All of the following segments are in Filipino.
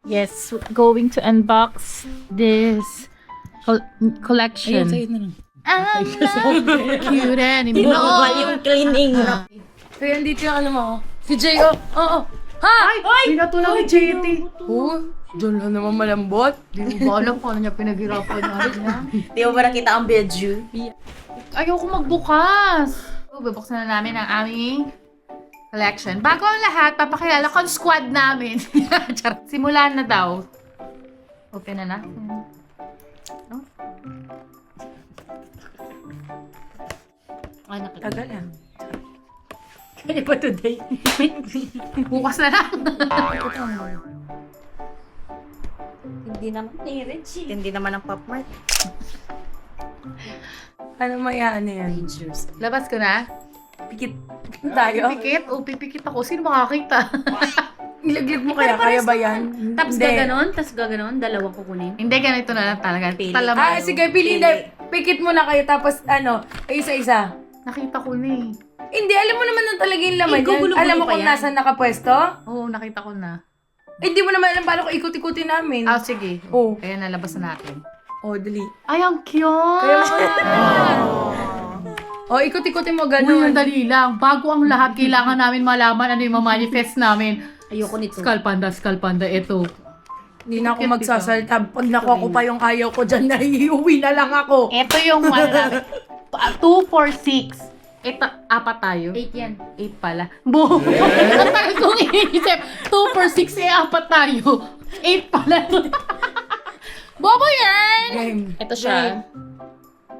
Yes, going to unbox this collection. Ayun, sa'yo na lang. Cute anymore. Tinawal yung cleaning. Kaya andito yung ano mo. Si J.O. Oo. Ha? Ay! Pinatulang ni JT. Oo. Diyan lang naman malambot. Hindi ko ba alam kung ano niya pinaghirapan niya. Di mo ba nakita ang bedju? Ayoko magbukas. Bubuksan na namin ang aming collection. Bago ang lahat, papakilala ko ang squad namin. Charot. Simulan na daw. Open na natin. No? Ay, nakita. Tagal ah. Kaya ba today? Bukas na lang. Hindi naman ni Richie. Hindi naman ang Pop Mart. Ano maya ano yan? Rangers. Labas ko na. Pikit tayo. Pipikit? O, pipikit ako. Sino makakita? Ilaglag mo kaya ba yan? Tapos Hindi. gaganon, tapos gaganon, dalawa kukunin. Hindi, ganito na lang talaga. Pili. Talaga. Sige, pili na. Pikit mo na kayo tapos ano, isa-isa. Nakita ko na eh. Hindi, alam mo naman na talaga yung laman yan. gugulo-gulo Alam mo pa kung yan. nasan nakapwesto? Oo, nakita ko na. Hindi mo naman alam paano ko ikot-ikutin namin. Ah, sige. Oh. Kaya nalabas na natin. Oh, dali. Ay, ang cute! Kaya mo Oh, ikot-ikutin mo Uy, ganun. ang dali lang. Bago ang lahat, kailangan namin malaman ano yung mamanifest namin. Ayoko nito. Skull panda, ito. Hindi na ako magsasalta. Pag nakuha ko pa yung ayaw ko dyan, naiuwi na lang ako. Ito yung ano namin. 2, 4, 6. Ito, 4 tayo. 8 yan. 8 pala. Boom! Ang tagal kong iisip. 2, 4, 6, 4 tayo. 8 pala. Bobo yan! Game. Ito siya.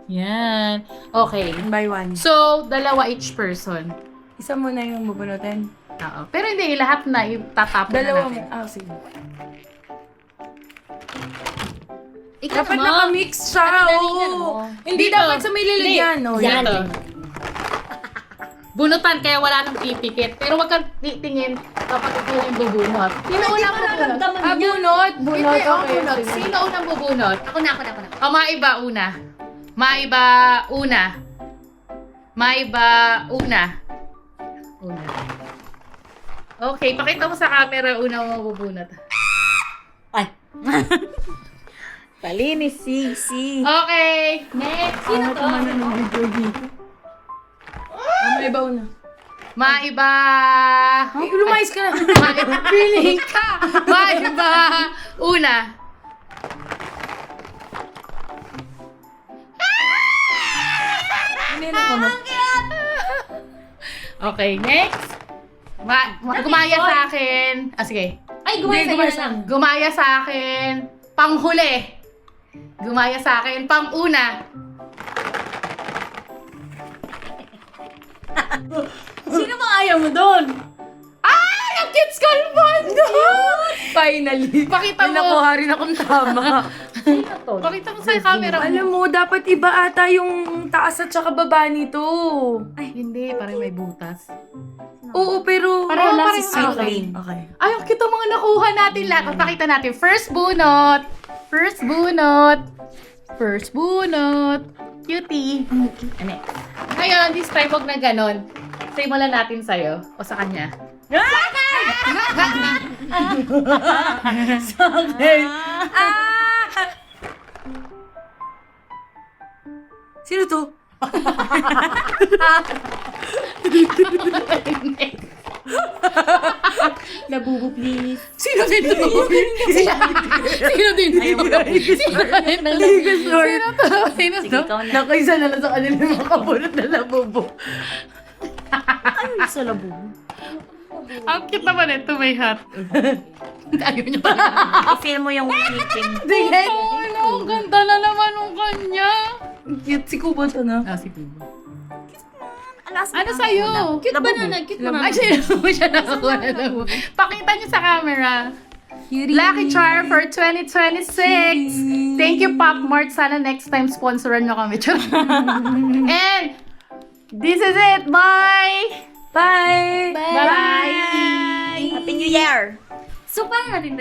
Yan. Okay. One by one. So, dalawa each person. Isa mo na yung bubunutin. Oo. Pero hindi, lahat na itatapon na Dalawa mo. natin. Ah, sige. Ikaw Dapat naman. nakamix siya. Pinaligan Oo. mo. Hindi Dito. dapat sa may lalagyan. Oh, Yan. Ito. Bunutan, kaya wala nang pipikit. Pero wag kang titingin kapag ito yung bubunot. Sino unang bubunot? Ah, bunot. Bunot. Hindi, ang Okay. bunot. Sino unang bubunot? Ako na. Maiba una. Maiba una. Maiba una. Una. Okay, pakita mo sa camera una mo mabubunot. Ay. Palinis, si. Okay, next. Sino to? Ah, may iba una. Maiba. Ay, lumayas ka na. Maiba. Feeling ka. Maiba una. Hindi na puno. Okay, next. Gumaya sa akin. Ah, sige. Ay, gumaya Hindi, sa gumaya na lang. Gumaya sa akin. Panghuli. Gumaya sa akin. Panguna. Sino bang ayaw mo doon? Ay! Ang cute skull bond! Finally. Pakita May mo. nakuha rin akong tama. Sino to? Pakita mo sa camera. Alam mo, dapat iba ata yung taas at saka baba nito. Ay, hindi. Parang may butas. Oo, pero... Pareho lang parang si Sweet okay. Green. Okay. Ay, ang cute ang mga nakuha natin lahat. Pakita natin. First bunot. First bunot. First bunot. Cutie. Ano? Ngayon, this time, wag na ganon. Simulan natin sa'yo. O sa kanya. Okay. Sino to? Labubo, please. Sino din to? Sino din to? Sino din to? Sino to? Sino Sige, to? ikaw na. Nakaisa na lang sa kanila yung mga kabunot na labubo. Ano sa labubo? Ang cute naman ito, may hat. Ayaw niya pa. I-feel mo yung ngipin. Sige. Ano, ang ganda na naman ng kanya. Cute si Kubo to, no? Ah, si Kubo. Alas Ano sa'yo? Cute banana, cute banana. Ay, sino mo siya nakakuha na mo? Pakita niyo sa camera. Lucky Charm for 2026. Thank you, Pop Mart. Sana next time sponsoran nyo kami. And this is it. Bye! Bye! Bye! Happy New Year! So, paano natin